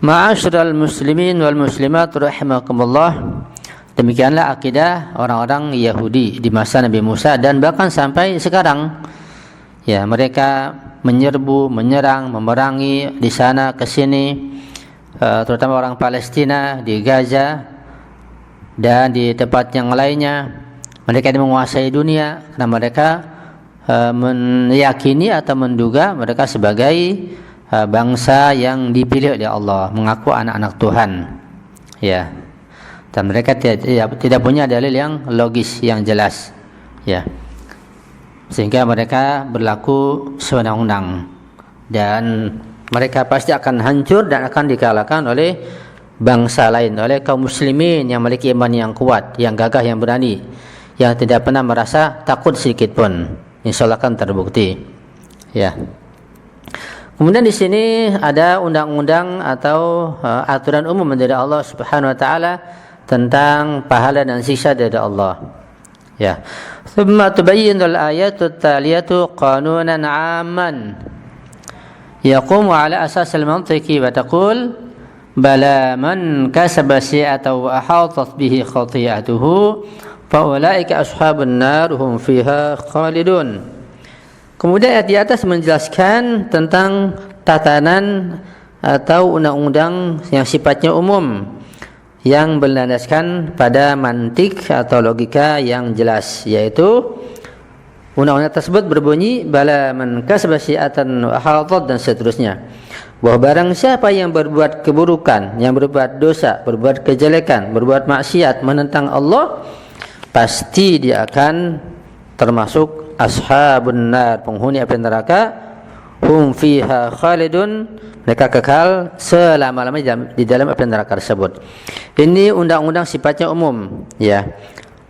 Ma'asyiral muslimin wal muslimat rahimakumullah. Demikianlah akidah orang-orang Yahudi di masa Nabi Musa dan bahkan sampai sekarang. Ya, mereka menyerbu, menyerang, memerangi di sana ke sini, terutama orang Palestina di Gaza dan di tempat yang lainnya. Mereka menguasai dunia karena mereka meyakini atau menduga mereka sebagai bangsa yang dipilih oleh Allah, mengaku anak-anak Tuhan. Ya. Dan mereka tidak punya dalil yang logis yang jelas. Ya. Sehingga mereka berlaku sewenang-wenang dan mereka pasti akan hancur dan akan dikalahkan oleh bangsa lain, oleh kaum muslimin yang memiliki iman yang kuat, yang gagah, yang berani, yang tidak pernah merasa takut sedikit pun. Insyaallah akan terbukti. Ya. Kemudian di sini ada undang-undang atau aturan umum dari Allah Subhanahu wa taala tentang pahala dan siksa dari Allah. Ya. Thumma tubayyinu al-ayatu at-taliyatu qanunan 'amman yaqumu 'ala asas al-mantiqi wa taqul bala man kasaba si'atan wa ahatat bihi khati'atuhu fa ulaika ashabun nar hum fiha khalidun. Kemudian ayat di atas menjelaskan tentang tatanan atau undang-undang yang sifatnya umum yang berlandaskan pada mantik atau logika yang jelas, yaitu undang-undang tersebut berbunyi bala man kasaba syi'atan wa hatat dan seterusnya, bahwa barang siapa yang berbuat keburukan, yang berbuat dosa, berbuat kejelekan, berbuat maksiat menentang Allah, pasti dia akan termasuk ashabun nar, penghuni api neraka, hum fiha khalidun, mereka kekal selama-lamanya di dalam api neraka tersebut. Ini undang-undang sifatnya umum, ya.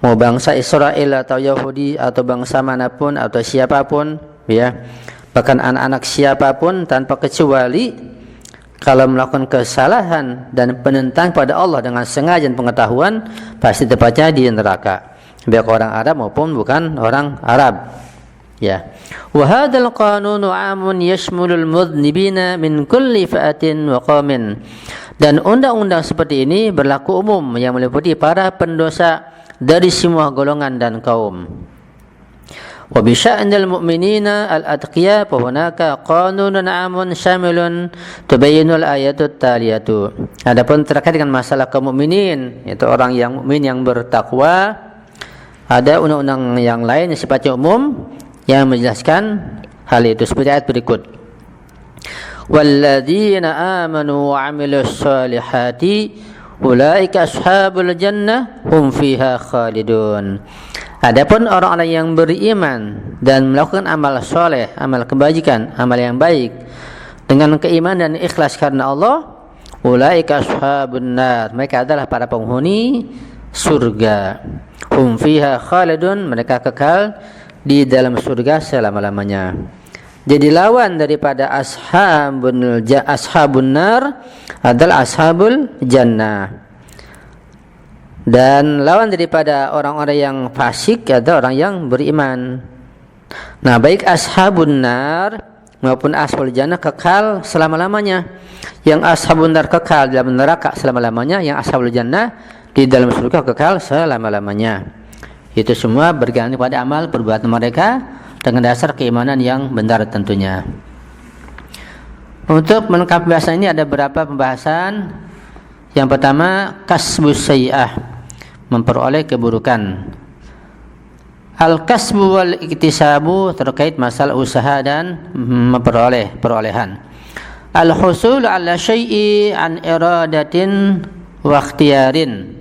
Mau bangsa Israel atau Yahudi atau bangsa manapun atau siapapun, ya. Bahkan anak-anak siapapun tanpa kecuali, kalau melakukan kesalahan dan penentang pada Allah dengan sengaja dan pengetahuan, pasti tepatnya di neraka. Baik orang Arab maupun bukan orang Arab. Ya. Wa hadzal qanunu 'amun yashmulul mudhnibina min kulli fa'atin wa qaumin. Dan undang-undang seperti ini berlaku umum yang meliputi para pendosa dari semua golongan dan kaum. Wa bi sya'nil mu'minina al-atqiya fa hunaka qanunun 'amun syamilun tubayyinul ayatut taliyatu. Adapun terkait dengan masalah kaum mukminin, yaitu orang yang mukmin yang bertakwa, ada undang-undang yang lain yang sifatnya umum yang menjelaskan hal itu seperti ayat berikut. Walladzina amanu wa 'amilus solihati ulaika ashabul jannah hum fiha khalidun. Adapun orang-orang yang beriman dan melakukan amal soleh, amal kebajikan, amal yang baik dengan keimanan dan ikhlas karena Allah, ulaika ashabun nar, mereka adalah para penghuni surga. Hum fiha khalidun, mereka kekal di dalam surga selama-lamanya. Jadi lawan daripada ashabun nar adalah ashabul jannah. Dan lawan daripada orang-orang yang fasik adalah orang yang beriman. Nah, baik ashabun nar maupun ashabul jannah kekal selama-lamanya. Yang ashabun nar kekal dalam neraka selama-lamanya, yang ashabul jannah di dalam surga kekal selama-lamanya. Itu semua bergantung pada amal perbuatan mereka dengan dasar keimanan yang benar tentunya. Untuk melengkapi pembahasan ini ada beberapa pembahasan. Yang pertama, kasbus sayyi'ah, memperoleh keburukan. Al-kasbu wal iktisabu, terkait masalah usaha dan memperoleh perolehan. Al-husul ala syai'i an iradatin wa ikhtiyarin.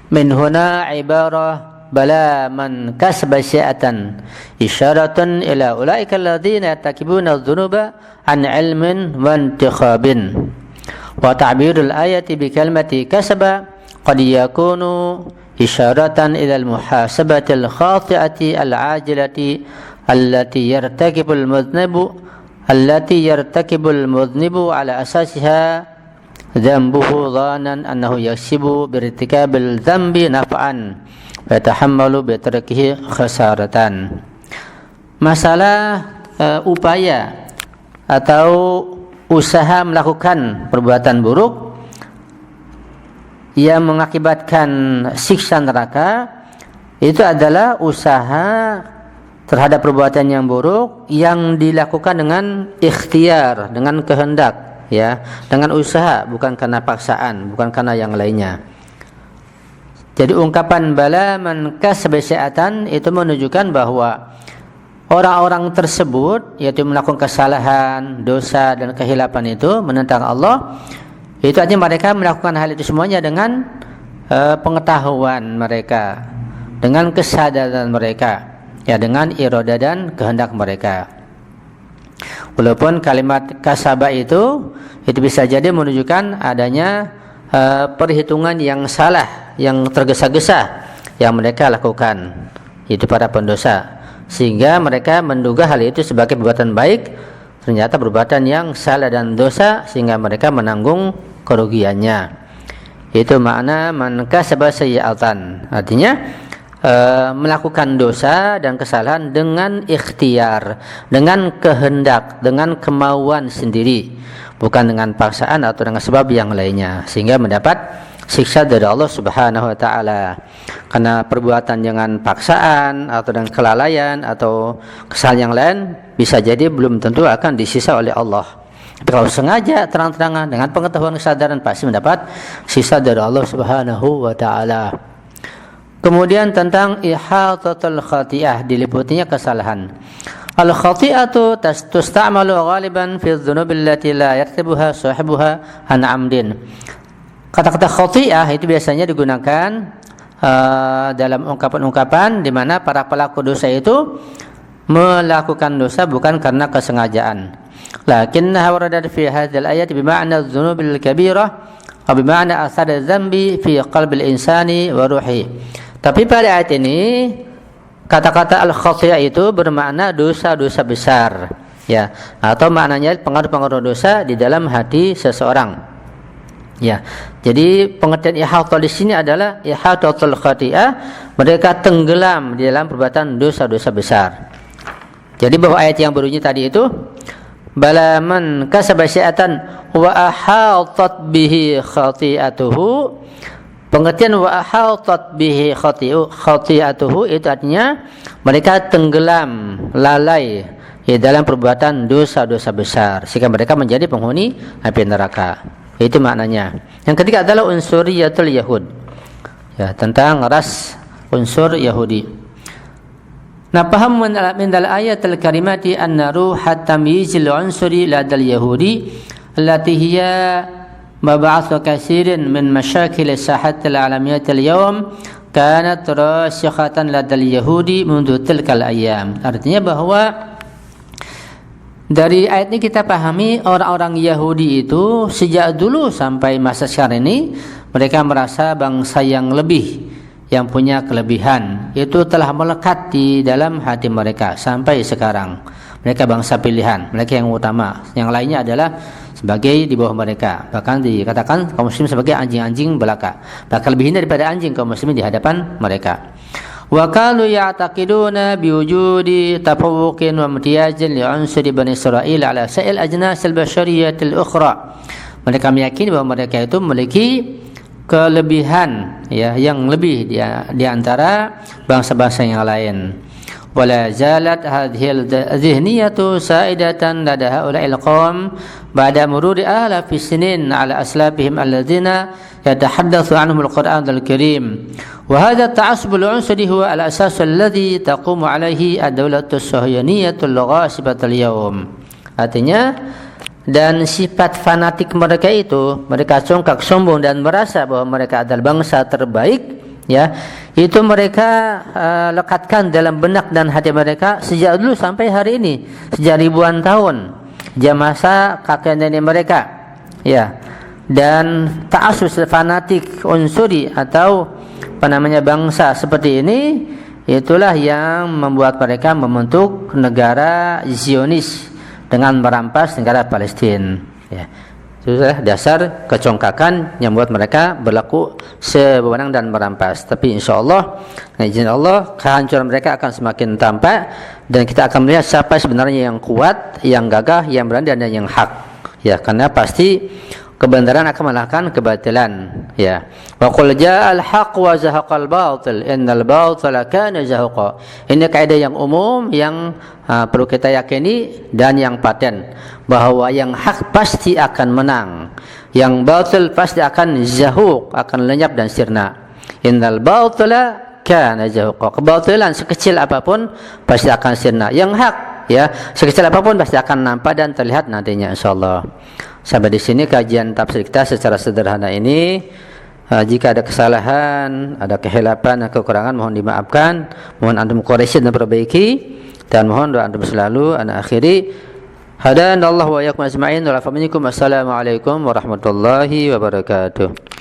Min huna ibarah bala man kasba syi'atan isyaratun ila ulaika alladhina yatakibuna adh-dhunuba an ilmin wa intikhabin. Wa ta'birul ayati bi kalimati kasaba qad yakunu isyaratan ila al-muhasabati al-khati'ati al-ajilati allati yartakibul mudhnibu ala asasiha dzambuhu dhanan annahu yasibu birtikabil dzambi naf'an wa yatahammalu bi tarkihi khasaratan. Masalah upaya atau usaha melakukan perbuatan buruk yang mengakibatkan siksa neraka, itu adalah usaha terhadap perbuatan yang buruk yang dilakukan dengan ikhtiar, dengan kehendak, ya, dengan usaha, bukan karena paksaan, bukan karena yang lainnya. Jadi ungkapan bala man kasaba syai'atan itu menunjukkan bahwa orang-orang tersebut, yaitu melakukan kesalahan, dosa dan kehilapan itu menentang Allah, itu artinya mereka melakukan hal itu semuanya dengan pengetahuan mereka, dengan kesadaran mereka, ya, dengan iradah dan kehendak mereka. Walaupun kalimat kasaba itu bisa jadi menunjukkan adanya perhitungan yang salah, yang tergesa-gesa yang mereka lakukan, itu para pendosa, sehingga mereka menduga hal itu sebagai perbuatan baik, ternyata perbuatan yang salah dan dosa, sehingga mereka menanggung kerugiannya. Itu makna man kasaba sayyi'atan, artinya melakukan dosa dan kesalahan dengan ikhtiar, dengan kehendak, dengan kemauan sendiri, bukan dengan paksaan atau dengan sebab yang lainnya, sehingga mendapat siksa dari Allah Subhanahu wa taala. Karena perbuatan dengan paksaan atau dengan kelalaian atau kesalahan yang lain bisa jadi belum tentu akan disisa oleh Allah. Tapi kalau sengaja terang-terangan dengan pengetahuan kesadaran, pasti mendapat sisa dari Allah Subhanahu wa taala. Kemudian tentang ihatatul khati'ah, diliputinya kesalahan. Al khati'atu tusta'malu ghaliban fi adh-dhunubi allati la yartabuha sahibuha an 'amdin. Kata-kata khati'ah itu biasanya digunakan dalam ungkapan-ungkapan di mana para pelaku dosa itu melakukan dosa bukan karena kesengajaan. Lakinnaha waradat fi hadzal ayat bi ma'na adh-dhunubil kabirah wa bi ma'na athar adh-dhanbi fi qalbil insani wa ruhi. Tapi pada ayat ini kata-kata al-khati'ah itu bermakna dosa-dosa besar, ya, atau maknanya pengaruh-pengaruh dosa di dalam hati seseorang. Ya. Jadi pengertian ihatah di sini adalah ihatatul khati'ah, mereka tenggelam di dalam perbuatan dosa-dosa besar. Jadi bahwa ayat yang berbunyi tadi itu bala man kasaba syai'atan wa ahatat bihi khati'atuhu, pengertian wa ahatat bihi khati'atuhu itu artinya mereka tenggelam, lalai di dalam perbuatan dosa-dosa besar, sehingga mereka menjadi penghuni api neraka. Itu maknanya. Yang ketiga adalah unsuriyatul Yahud, ya, tentang ras unsur Yahudi. Nah, paham min dal ayatil karimati anna ruhat tamyizil unsuri ladal Yahudi allati hiya mab'atsu katsirin min masyakil sahatil alamiyyatil yawm kanat rasikhatan ladal Yahudi mundu tilkal ayyam. Artinya bahwa dari ayat ini kita pahami orang-orang Yahudi itu sejak dulu sampai masa sekarang ini mereka merasa bangsa yang lebih, yang punya kelebihan, itu telah melekat di dalam hati mereka sampai sekarang. Mereka bangsa pilihan, mereka yang utama, yang lainnya adalah sebagai di bawah mereka. Bahkan dikatakan kaum muslim sebagai anjing-anjing belaka, bahkan lebih hina daripada anjing kaum muslimin di hadapan mereka. Wa kanu ya'taqiduna biwujudi tafawuqin wa imtiyazin li'unsuri Bani Israil ala sa'il ajnas al-bashariyah al-ukhra. Mereka meyakini bahwa mereka itu memiliki kelebihan, ya, yang lebih di antara bangsa-bangsa yang lain. Wala zalat hadhil dhihniyatu sa'idatan lada haula'il qaum ba'da mururi alafi sinin ala aslabihim alladhina yatahaddatsu anhum al-Qur'an al-Karim. Wa hadha ta'assub al-unsuri huwa al-asas alladhi taqumu alayhi ad-dawlatu as-sahyaniyyatu al-ghasibatu al-yawm. Artinya, dan sifat fanatik mereka itu, mereka congkak sombong dan merasa bahwa mereka adalah bangsa terbaik, ya, itu mereka lekatkan dalam benak dan hati mereka sejak dulu sampai hari ini, sejak ribuan tahun, sejak masa kakek nenek mereka, ya. Dan ta'asus fanatik unsuri atau bangsa seperti ini, itulah yang membuat mereka membentuk negara Zionis dengan merampas negara Palestina, ya. Itu adalah dasar kecongkakan yang membuat mereka berlaku sewenang dan merampas. Tapi insyaallah dengan izin Allah kehancuran mereka akan semakin tampak dan kita akan melihat siapa sebenarnya yang kuat, yang gagah, yang berani dan yang hak, Ya, karena pasti kebenaran akan mengalahkan kebatilan. Ya. Wa qul ja'al haqq wa zahaqal batil innal batila kana zahuqa. Ini kaidah yang umum yang perlu kita yakini dan yang paten, bahwa yang hak pasti akan menang, yang batil pasti akan zahuq, akan lenyap dan sirna. Innal batila kana zahuqa. Kebatilan sekecil apapun pasti akan sirna. Yang hak, ya, sekecil apapun pasti akan nampak dan terlihat nantinya, insyaallah. Sampai di sini kajian tafsir kita secara sederhana ini. Jika ada kesalahan, ada kehilapan, ada kekurangan, mohon dimaafkan. Mohon antum koreksi dan perbaiki. Dan mohon doa antum selalu. Ana akhiri. Hadanallahu wa iyyakum ajma'in. Wa assalamualaikum warahmatullahi wabarakatuh.